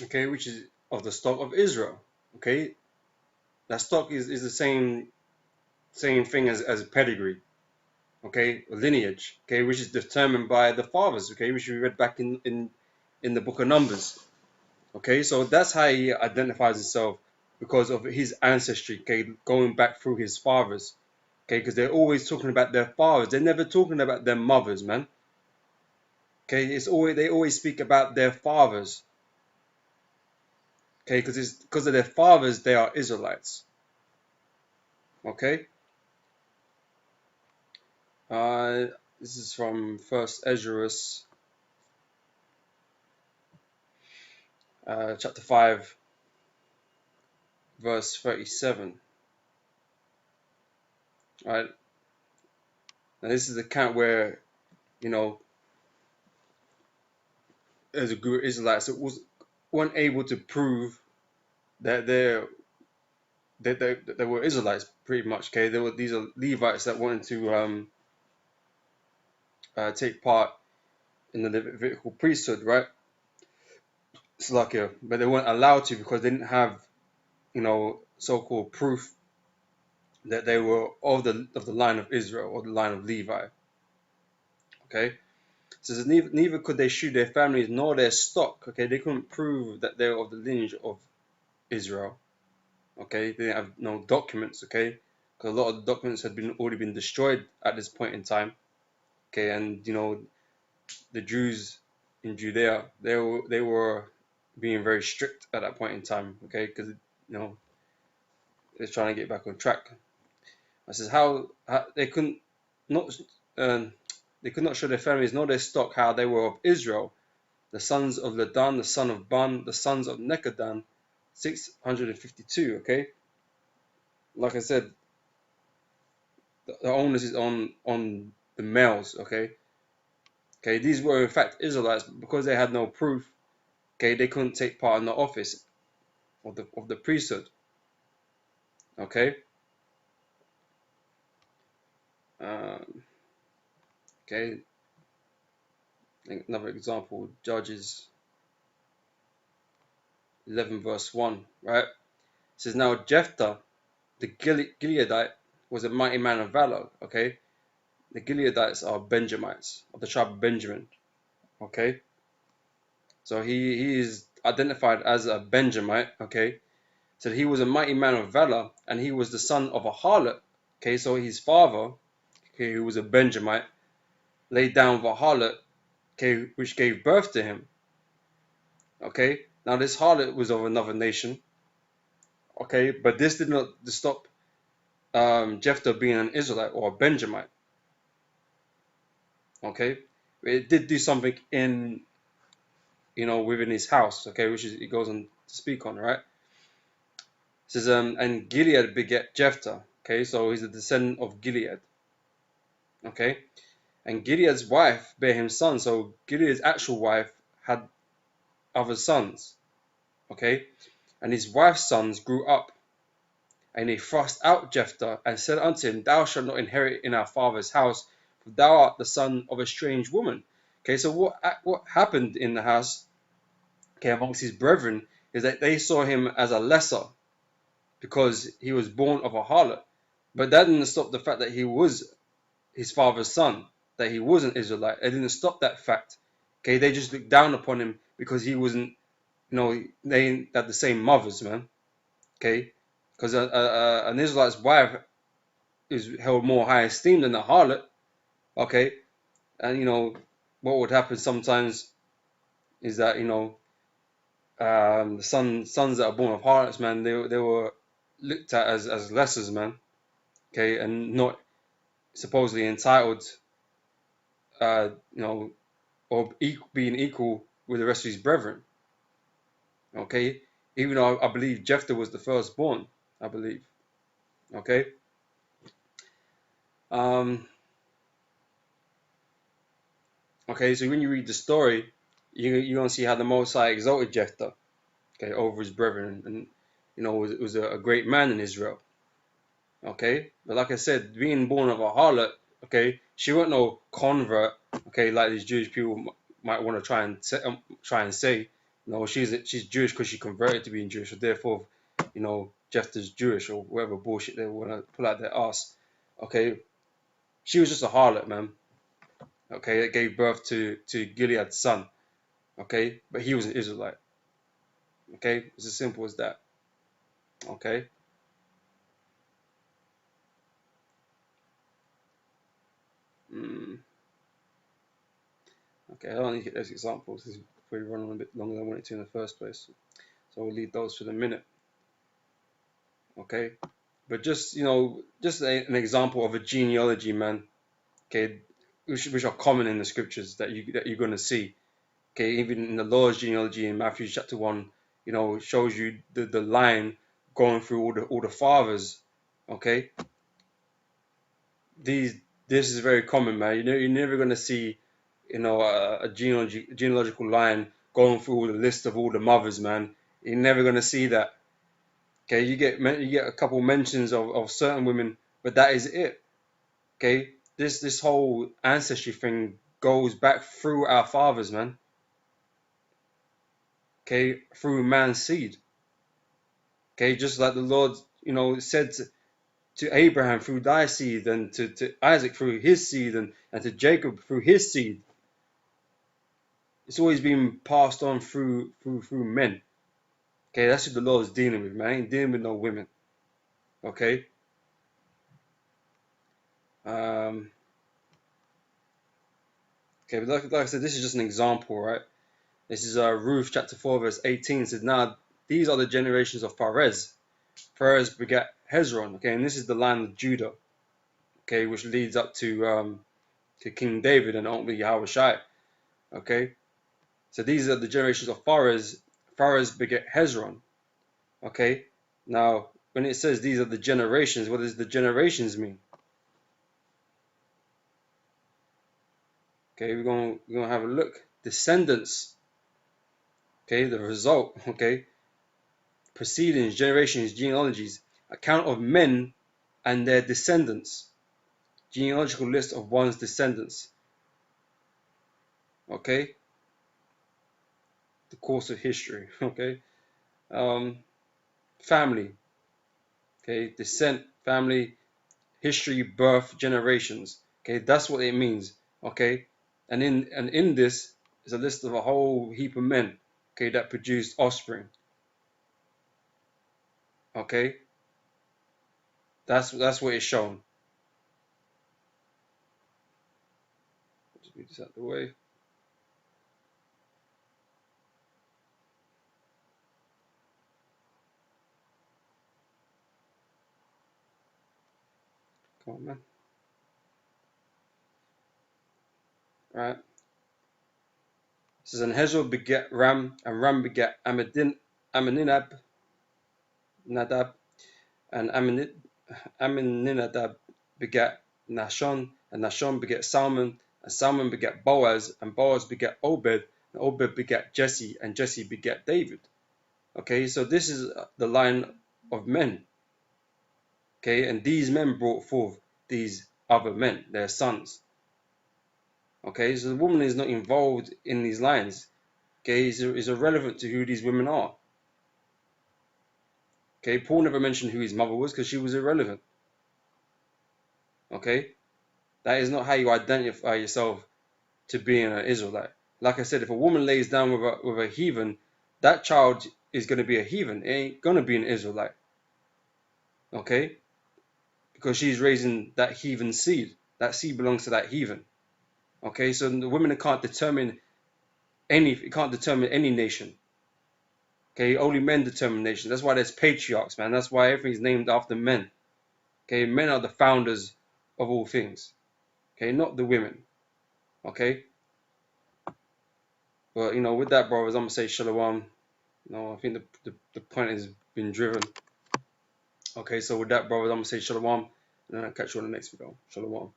okay, which is of the stock of Israel. Okay, that stock is the same thing as pedigree. Okay, lineage. Okay, which is determined by the fathers. Okay, which we read back in the book of Numbers. Okay, so that's how he identifies himself, because of his ancestry. Okay, going back through his fathers. Okay, because they're always talking about their fathers. They're never talking about their mothers, man. Okay, they always speak about their fathers. Okay, because of their fathers, they are Israelites. Okay. This is from First Ezra, chapter 5, verse 37. Right. Now this is the account where, as a group of Israelites that weren't able to prove that they were Israelites, pretty much. Okay, these are Levites that wanted to take part in the Levitical priesthood, right? But they weren't allowed to because they didn't have, so-called proof that they were of the line of Israel or the line of Levi. Okay, so neither could they shew their families nor their stock. Okay, they couldn't prove that they were of the lineage of Israel. Okay, they didn't have no documents. Okay, because a lot of the documents had already been destroyed at this point in time. Okay, and the Jews in Judea, they were being very strict at that point in time. Okay, because they're trying to get back on track. This is how they could not show their families nor their stock how they were of Israel, the sons of Ladan, the son of Ban, the sons of Nekadan, 652. Okay, like I said, the onus is on the males. Okay, these were in fact Israelites, but because they had no proof. Okay, they couldn't take part in the office of the priesthood. Okay. Okay. Another example, Judges 11 verse 1, right? It says, now Jephthah, the Gileadite, was a mighty man of valor. Okay. The Gileadites are Benjamites, of the tribe of Benjamin. Okay. So he is identified as a Benjamite. Okay. So he was a mighty man of valor, and he was the son of a harlot. Okay. So his father, okay, who was a Benjamite, laid down with a harlot, okay, which gave birth to him. Okay. Now this harlot was of another nation. Okay. But this did not stop Jephthah being an Israelite or a Benjamite. Okay. It did do something in, within his house. Okay. Which is, it goes on to speak on, right? It says, and Gilead beget Jephthah. Okay. So he's a descendant of Gilead. Okay. And Gilead's wife bare him sons. So Gilead's actual wife had other sons. Okay. And his wife's sons grew up, and they thrust out Jephthah and said unto him, thou shalt not inherit in our father's house, for thou art the son of a strange woman. Okay, so what happened in the house, okay, amongst his brethren, is that they saw him as a lesser because he was born of a harlot. But that didn't stop the fact that he was his father's son, that he was an Israelite. It didn't stop that fact. Okay, they just looked down upon him because he wasn't, they had the same mothers, man. Okay, because an Israelite's wife is held more high esteem than a harlot. Okay, and what would happen sometimes is that the sons that are born of harlots, man, they were looked at as lessers, man. Okay, and not supposedly entitled, or being equal with the rest of his brethren. Okay, even though I believe Jephthah was the firstborn, I believe. Okay. Okay, so when you read the story, you're gonna see how the Most High exalted Jephthah, okay, over his brethren, and was a great man in Israel. Okay, but like I said, being born of a harlot, okay, she wasn't no convert, okay, like these Jewish people might want to try and say. No, she's Jewish because she converted to being Jewish, so therefore, Jephthah's Jewish or whatever bullshit they want to pull out their ass. Okay, she was just a harlot, man. Okay, that gave birth to Gilead's son. Okay, but he was an Israelite. Okay, it's as simple as that. Okay. Okay, I don't need to get those examples. This is probably running a bit longer than I wanted to in the first place. So we'll leave those for the minute. Okay, but just just an example of a genealogy, man. Okay, which are common in the scriptures that you're going to see. Okay, even in the Lord's genealogy in Matthew chapter 1, shows you the line going through all the fathers. Okay, this is very common, man. You're never going to see a genealogical line going through the list of all the mothers, man. You're never going to see that. Okay, you get a couple mentions of certain women, but that is it. Okay, this whole ancestry thing goes back through our fathers, man. Okay, through man's seed. Okay, just like the Lord, said to Abraham through thy seed, and to Isaac through his seed, and to Jacob through his seed. It's always been passed on through men. Okay, that's what the Lord is dealing with, man. I ain't dealing with no women. Okay. Okay, but like I said, this is just an example, right? This is Ruth chapter 4 verse 18. It says, now these are the generations of Perez. Perez begat Hezron. Okay, and this is the line of Judah. Okay, which leads up to King David and ultimately Yahushua. Okay, so these are the generations of Perez. Perez begat Hezron. Okay, now when it says these are the generations, what does the generations mean? Okay, we're gonna have a look. Descendants. Okay, the result. Okay, proceedings, generations, genealogies, account of men and their descendants. Genealogical list of one's descendants. Okay, the course of history. Okay, family. Okay, descent, family, history, birth, generations. Okay, that's what it means. Okay, and in this is a list of a whole heap of men. Okay, that produced offspring. Okay, that's what it's shown. Just move this out of the way. Come on, man. All right. This is, and Hezron begat Ram, and Ram begat Amminadab, Nadab, and Amminadab begat Nahshon, and Nahshon begat Salmon, and Salmon begat Boaz, and Boaz begat Obed, and Obed begat Jesse, and Jesse begat David. Okay, so this is the line of men. Okay, and these men brought forth these other men, their sons. Okay, so the woman is not involved in these lines. Okay, is irrelevant to who these women are. Okay, Paul never mentioned who his mother was because she was irrelevant. Okay, that is not how you identify yourself to being an Israelite. Like I said, if a woman lays down with a heathen, that child is going to be a heathen. It ain't going to be an Israelite. Okay, because she's raising that heathen seed. That seed belongs to that heathen. Okay, so the women can't determine any nation. Okay, only men determine nations. That's why there's patriarchs, man. That's why everything's named after men. Okay, men are the founders of all things. Okay, not the women. Okay, but with that, brothers, I'm gonna say shalom. I think the point has been driven. Okay, so with that, brothers, I'm gonna say shalom, and then I'll catch you on the next video. Shalom.